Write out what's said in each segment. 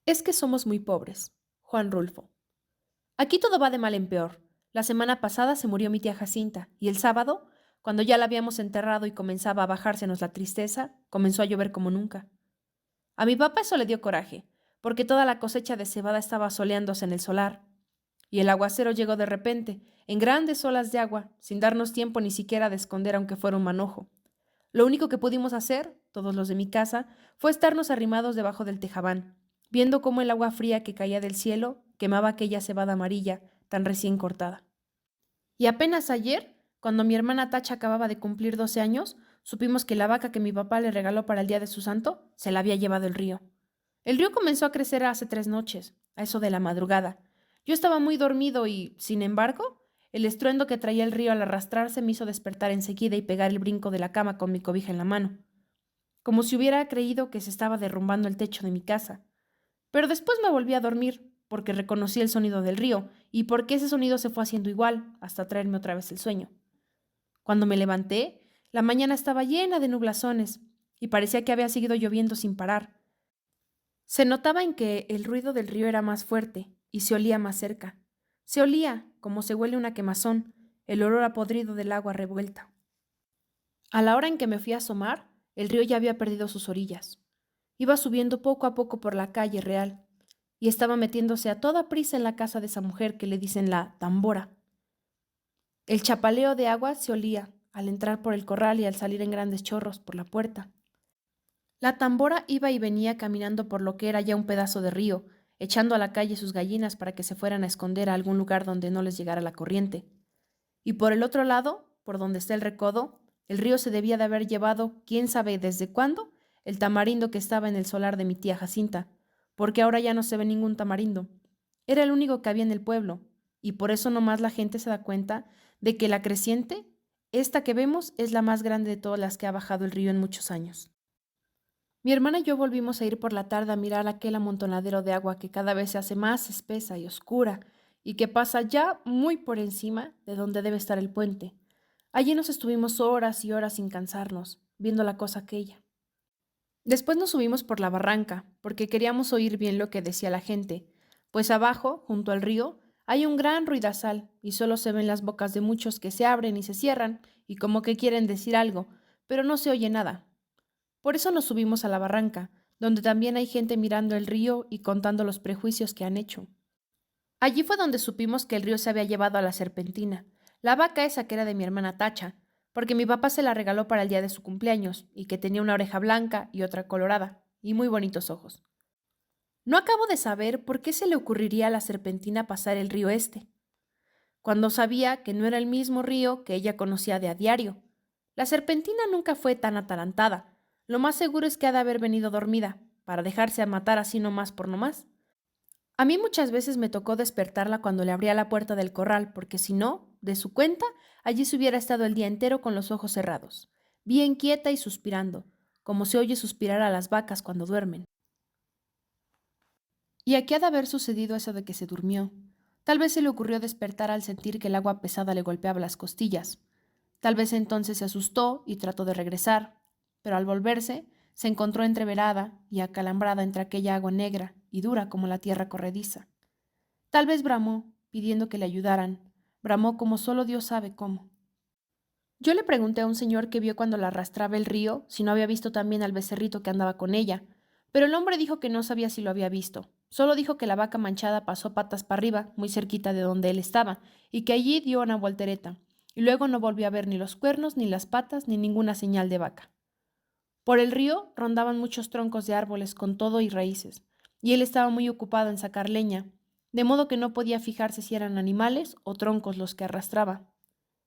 Es que somos muy pobres. Juan Rulfo. Aquí todo va de mal en peor. La semana pasada se murió mi tía Jacinta, y el sábado, cuando ya la habíamos enterrado y comenzaba a bajársenos la tristeza, comenzó a llover como nunca. A mi papá eso le dio coraje, porque toda la cosecha de cebada estaba soleándose en el solar, y el aguacero llegó de repente, en grandes olas de agua, sin darnos tiempo ni siquiera de esconder aunque fuera un manojo. Lo único que pudimos hacer, todos los de mi casa, fue estarnos arrimados debajo del tejabán, viendo cómo el agua fría que caía del cielo quemaba aquella cebada amarilla tan recién cortada. Y apenas ayer, cuando mi hermana Tacha acababa de cumplir 12 años, supimos que la vaca que mi papá le regaló para el día de su santo se la había llevado el río. El río comenzó a crecer hace 3 noches, a eso de la madrugada. Yo estaba muy dormido y, sin embargo, el estruendo que traía el río al arrastrarse me hizo despertar enseguida y pegar el brinco de la cama con mi cobija en la mano, como si hubiera creído que se estaba derrumbando el techo de mi casa. Pero después me volví a dormir, porque reconocí el sonido del río, y porque ese sonido se fue haciendo igual, hasta traerme otra vez el sueño. Cuando me levanté, la mañana estaba llena de nublazones, y parecía que había seguido lloviendo sin parar. Se notaba en que el ruido del río era más fuerte, y se olía más cerca. Se olía, como se huele una quemazón, el olor a podrido del agua revuelta. A la hora en que me fui a asomar, el río ya había perdido sus orillas. Iba subiendo poco a poco por la calle real, y estaba metiéndose a toda prisa en la casa de esa mujer que le dicen la tambora. El chapaleo de agua se olía al entrar por el corral y al salir en grandes chorros por la puerta. La tambora iba y venía caminando por lo que era ya un pedazo de río, echando a la calle sus gallinas para que se fueran a esconder a algún lugar donde no les llegara la corriente. Y por el otro lado, por donde está el recodo, el río se debía de haber llevado, quién sabe desde cuándo, el tamarindo que estaba en el solar de mi tía Jacinta, porque ahora ya no se ve ningún tamarindo. Era el único que había en el pueblo, y por eso nomás la gente se da cuenta de que la creciente, esta que vemos, es la más grande de todas las que ha bajado el río en muchos años. Mi hermana y yo volvimos a ir por la tarde a mirar aquel amontonadero de agua que cada vez se hace más espesa y oscura, y que pasa ya muy por encima de donde debe estar el puente. Allí nos estuvimos horas y horas sin cansarnos, viendo la cosa aquella. Después nos subimos por la barranca, porque queríamos oír bien lo que decía la gente, pues abajo, junto al río, hay un gran ruidazal, y solo se ven las bocas de muchos que se abren y se cierran, y como que quieren decir algo, pero no se oye nada. Por eso nos subimos a la barranca, donde también hay gente mirando el río y contando los prejuicios que han hecho. Allí fue donde supimos que el río se había llevado a la serpentina, la vaca esa que era de mi hermana Tacha, porque mi papá se la regaló para el día de su cumpleaños, y que tenía una oreja blanca y otra colorada, y muy bonitos ojos. No acabo de saber por qué se le ocurriría a la serpentina pasar el río este, cuando sabía que no era el mismo río que ella conocía de a diario. La serpentina nunca fue tan atalantada. Lo más seguro es que ha de haber venido dormida, para dejarse a matar así nomás por nomás. A mí muchas veces me tocó despertarla cuando le abría la puerta del corral, porque si no, de su cuenta, allí se hubiera estado el día entero con los ojos cerrados, bien quieta y suspirando, como se oye suspirar a las vacas cuando duermen. Y aquí ha de haber sucedido eso de que se durmió. Tal vez se le ocurrió despertar al sentir que el agua pesada le golpeaba las costillas. Tal vez entonces se asustó y trató de regresar, pero al volverse se encontró entreverada y acalambrada entre aquella agua negra y dura como la tierra corrediza. Tal vez bramó, pidiendo que le ayudaran. Bramó como solo Dios sabe cómo. Yo le pregunté a un señor que vio cuando la arrastraba el río si no había visto también al becerrito que andaba con ella, pero el hombre dijo que no sabía si lo había visto. Solo dijo que la vaca manchada pasó patas para arriba, muy cerquita de donde él estaba, y que allí dio una voltereta, y luego no volvió a ver ni los cuernos, ni las patas, ni ninguna señal de vaca. Por el río rondaban muchos troncos de árboles con todo y raíces, y él estaba muy ocupado en sacar leña, de modo que no podía fijarse si eran animales o troncos los que arrastraba.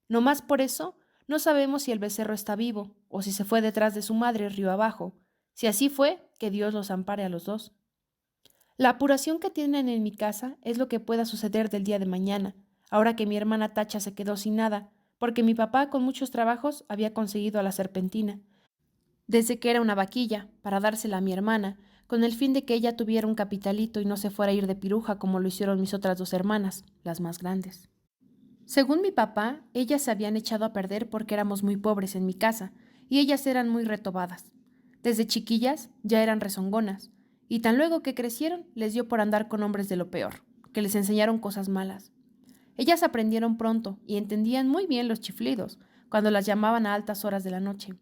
No más por eso, no sabemos si el becerro está vivo o si se fue detrás de su madre río abajo. Si así fue, que Dios los ampare a los dos. La apuración que tienen en mi casa es lo que pueda suceder del día de mañana, ahora que mi hermana Tacha se quedó sin nada, porque mi papá con muchos trabajos había conseguido a la serpentina, desde que era una vaquilla, para dársela a mi hermana, con el fin de que ella tuviera un capitalito y no se fuera a ir de piruja como lo hicieron mis otras dos hermanas, las más grandes. Según mi papá, ellas se habían echado a perder porque éramos muy pobres en mi casa, y ellas eran muy retobadas. Desde chiquillas ya eran rezongonas, y tan luego que crecieron les dio por andar con hombres de lo peor, que les enseñaron cosas malas. Ellas aprendieron pronto y entendían muy bien los chiflidos, cuando las llamaban a altas horas de la noche.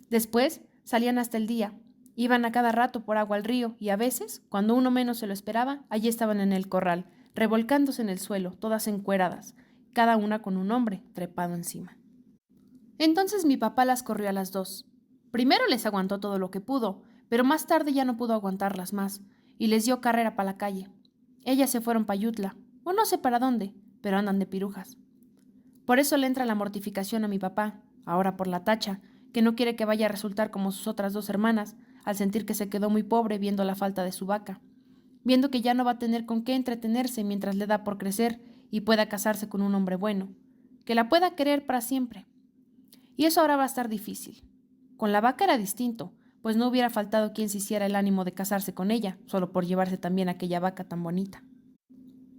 Después salían hasta el día, iban a cada rato por agua al río y a veces, cuando uno menos se lo esperaba, allí estaban en el corral, revolcándose en el suelo, todas encueradas, cada una con un hombre trepado encima. Entonces mi papá las corrió a las dos. Primero les aguantó todo lo que pudo, pero más tarde ya no pudo aguantarlas más, y les dio carrera para la calle. Ellas se fueron para Yutla, o no sé para dónde, pero andan de pirujas. Por eso le entra la mortificación a mi papá, ahora por la tacha, que no quiere que vaya a resultar como sus otras dos hermanas, al sentir que se quedó muy pobre viendo la falta de su vaca, viendo que ya no va a tener con qué entretenerse mientras le da por crecer y pueda casarse con un hombre bueno, que la pueda querer para siempre. Y eso ahora va a estar difícil. Con la vaca era distinto, pues no hubiera faltado quien se hiciera el ánimo de casarse con ella, solo por llevarse también aquella vaca tan bonita.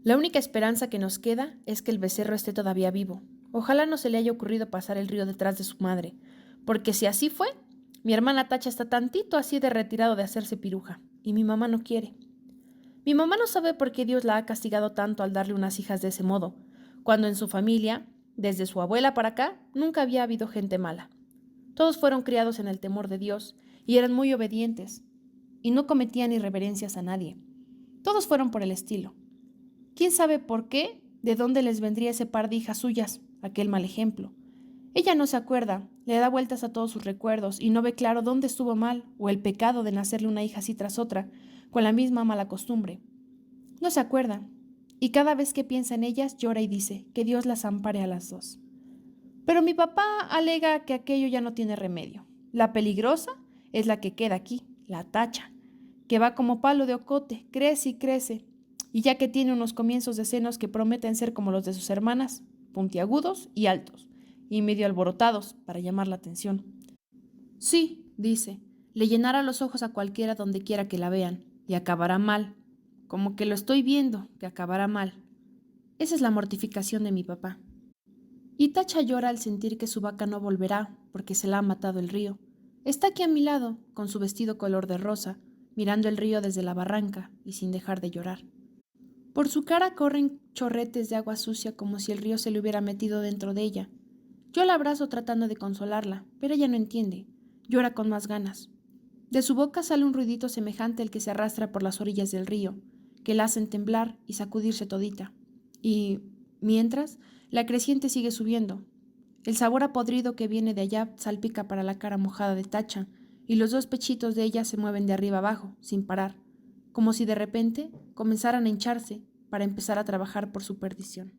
La única esperanza que nos queda es que el becerro esté todavía vivo. Ojalá no se le haya ocurrido pasar el río detrás de su madre, porque si así fue, mi hermana Tacha está tantito así de retirado de hacerse piruja, y mi mamá no quiere. Mi mamá no sabe por qué Dios la ha castigado tanto al darle unas hijas de ese modo, cuando en su familia, desde su abuela para acá, nunca había habido gente mala. Todos fueron criados en el temor de Dios y eran muy obedientes, y no cometían irreverencias a nadie. Todos fueron por el estilo. ¿Quién sabe por qué? ¿De dónde les vendría ese par de hijas suyas? Aquel mal ejemplo. Ella no se acuerda, le da vueltas a todos sus recuerdos y no ve claro dónde estuvo mal o el pecado de nacerle una hija así tras otra, con la misma mala costumbre. No se acuerda, y cada vez que piensa en ellas llora y dice que Dios las ampare a las dos. Pero mi papá alega que aquello ya no tiene remedio. La peligrosa es la que queda aquí, la Tacha, que va como palo de ocote, crece y crece, y ya que tiene unos comienzos de senos que prometen ser como los de sus hermanas, puntiagudos y altos, y medio alborotados para llamar la atención. Sí, dice, le llenará los ojos a cualquiera donde quiera que la vean, y acabará mal, como que lo estoy viendo, que acabará mal. Esa es la mortificación de mi papá. Y Tacha llora al sentir que su vaca no volverá, porque se la ha matado el río. Está aquí a mi lado, con su vestido color de rosa, mirando el río desde la barranca y sin dejar de llorar. Por su cara corren chorretes de agua sucia como si el río se le hubiera metido dentro de ella. Yo la abrazo tratando de consolarla, pero ella no entiende. Llora con más ganas. De su boca sale un ruidito semejante al que se arrastra por las orillas del río, que la hacen temblar y sacudirse todita. Y, mientras, la creciente sigue subiendo. El sabor a podrido que viene de allá salpica para la cara mojada de Tacha, y los dos pechitos de ella se mueven de arriba abajo, sin parar, como si de repente comenzaran a hincharse para empezar a trabajar por su perdición.